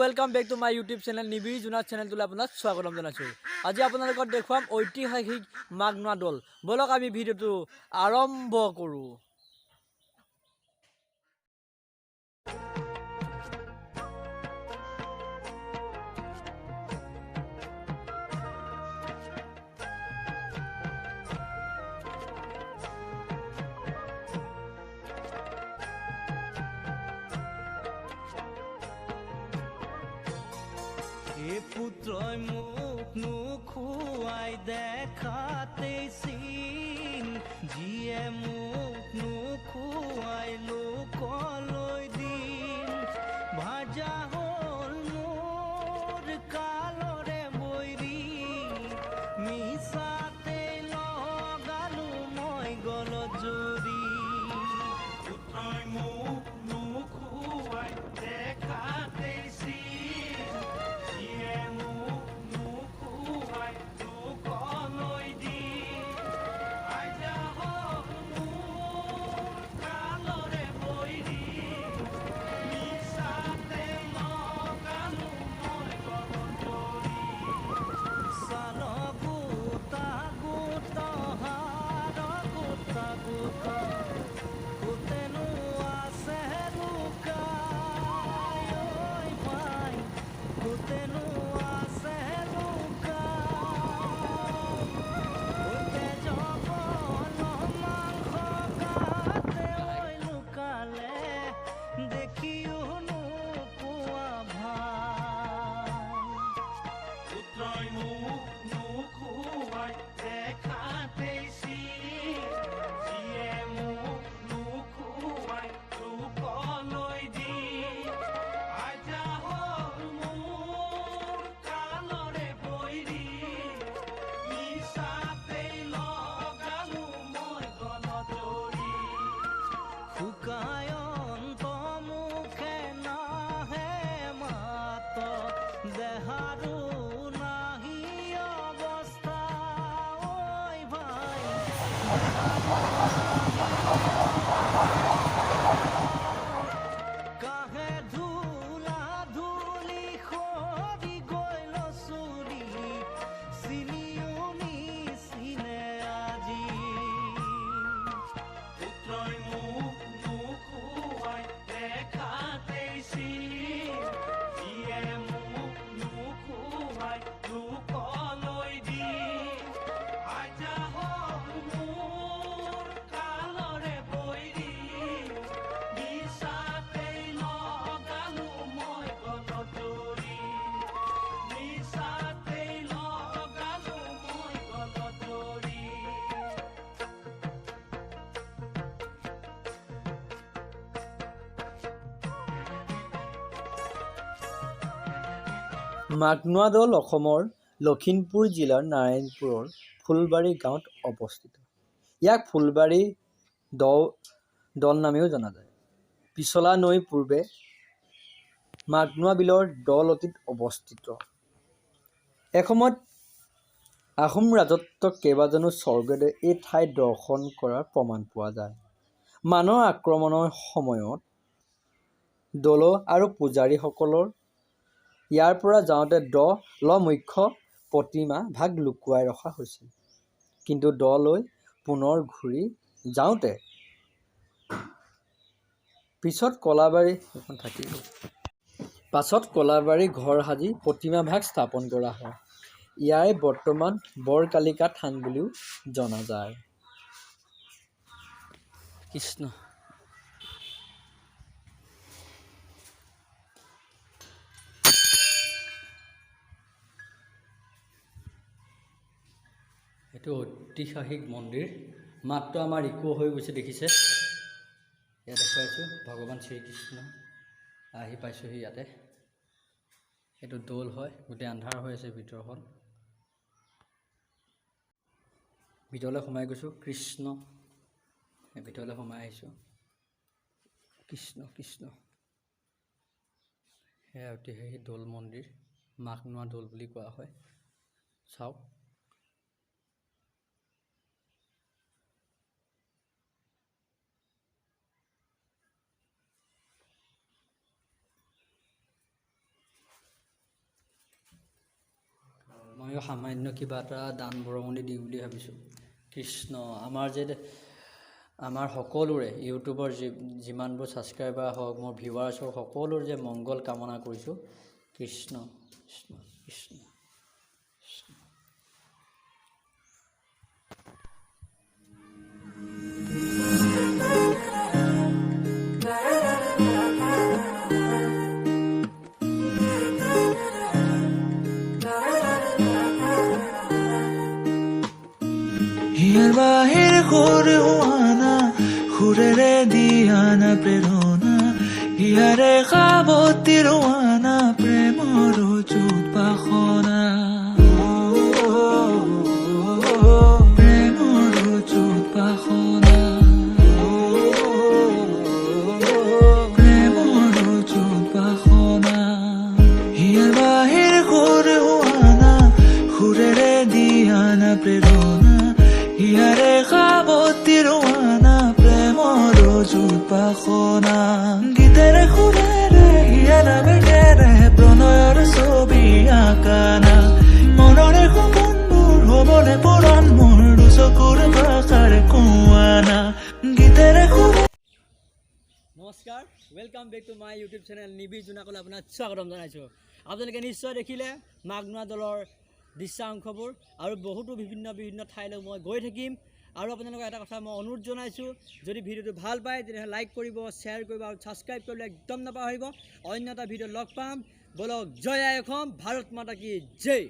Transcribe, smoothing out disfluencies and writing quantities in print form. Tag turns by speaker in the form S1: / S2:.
S1: Welcome back to my YouTube channel Nibir जुनार channel आपनाक स्वागतम जानाइছো। আজি আপোনালোকক দেখুৱাম ঐতিহাসিক মাঘনোৱা দল। বলক আমি ভিডিওটো আৰম্ভ কৰো।
S2: পুত্ৰই মোক নোখোৱাই দেখাতেই চিন যিয়ে মোক নোখোৱাই লোকলৈ দিন ভাজা হ'ল মোৰ কালৰে বৈৰী মিছাতে লগালো মই গলত জুৰি পুত্ৰই মোক নোখোৱাই দেখাতেই চিন
S1: মাঘনোৱা দল অসমৰ লখিমপুৰ জিলাৰ নাৰায়ণপুৰৰ ফুলবাৰী গাঁৱত অৱস্থিত। ইয়াক ফুলবাৰী দল নামেও জনা যায়। পিছলা নৈৰ পূৰ্বে মাঘনোৱা বিলৰ দল অতীত অৱস্থিত। এসময়ত আহোম ৰাজত্বৰ কেইবাজনো স্বৰ্গদেৱে এই ঠাই দৰ্শন কৰাৰ প্ৰমাণ পোৱা যায়। মানৰ আক্ৰমণৰ সময়ত দল আৰু পূজাৰীসকলৰ ইয়াৰ পৰা যাওঁতে দল মুখ্য প্ৰতিমা ভাগ লুকুৱাই ৰখা হৈছিল। কিন্তু দলৈ পুনৰ ঘূৰি যাওঁতে পাছত কলাবাৰী ঘৰ সাজি প্ৰতিমা ভাগ স্থাপন কৰা হয়। ইয়াই বৰ্তমান বৰকালিকা থান বুলিও জনা যায়। কৃষ্ণ এইটো ঐতিহাসিক মন্দিৰ। মাত্ৰ আমাৰ ইকো হৈ গৈছে, দেখিছে। ইয়াত দেখুৱাইছোঁ ভগৱান শ্ৰীকৃষ্ণ আহি পাইছোঁহি ইয়াতে। এইটো দৌল হয়, গোটেই আন্ধাৰ হৈ আছে ভিতৰখন। ভিতৰলৈ সোমাই গৈছোঁ, কৃষ্ণ ভিতৰলৈ সোমাই আহিছোঁ। কৃষ্ণ কৃষ্ণ সেয়া ঐতিহাসিক দৌল মন্দিৰ, মাঘনোৱা দৌল বুলি কোৱা হয়। চাওক ময়ো সামান্য কিবা এটা দান বৰঙণি দিওঁ বুলি ভাবিছোঁ। কৃষ্ণ আমাৰ সকলোৰে ইউটিউবৰ যিমানবোৰ ছাবস্ক্ৰাইবাৰ হওক মোৰ ভিউৱাৰ্ছ হওক সকলোৰে যে মংগল কামনা কৰিছোঁ। কৃষ্ণ কৃষ্ণ কৃষ্ণ কৃষ্ণ।
S2: হিয়াৰ বাহিৰ সুৰে হোৱানা সুৰেৰে দিয়ানা প্ৰেৰণা হিয়াৰে সাৱতী ৰোৱানা প্ৰেমৰ উদ্ভাসনা প্ৰেমৰ উদ্ভাসনা প্ৰেমৰ উদ্ভাসনা হিয়াৰ বাহিৰ সুৰে হোৱানা সুৰেৰে দিয়ানা প্ৰেৰণা হিয়াৰে সাৱতী ৰোৱানা প্ৰেমৰ উদ্ভাসনা গীতেৰে সুৰেৰে হিয়াৰা বেগেৰে প্ৰণয়ৰ ছবি আঁকানা মনৰে সপোনবোৰ হ'বলে পৰাণ মোৰ দুচকুৰ ভাষাৰে কোৱানা গীতেৰে সুৰে।
S1: নমস্কাৰ, welcome back to my YouTube channel নিবিড় জোনাকলৈ আপোনাক স্বাগতম জনাইছোঁ। আপোনালোকে নিশ্চয় দেখিলে মাঘনোৱা দলৰ দৃশ্যাংশবোৰ আৰু বহুতো বিভিন্ন ঠাইলৈ মই গৈ থাকিম। আৰু আপোনালোকক এটা কথা মই অনুৰোধ জনাইছোঁ, যদি ভিডিঅ'টো ভাল পায় তেতিয়াহ'লে লাইক কৰিব, শ্বেয়াৰ কৰিব আৰু ছাবস্ক্ৰাইব কৰিবলৈ একদম নাপাহৰিব। অন্য এটা ভিডিঅ' লগ পাম। বলক জয় আই অসম, ভাৰত মাতা কি জয়।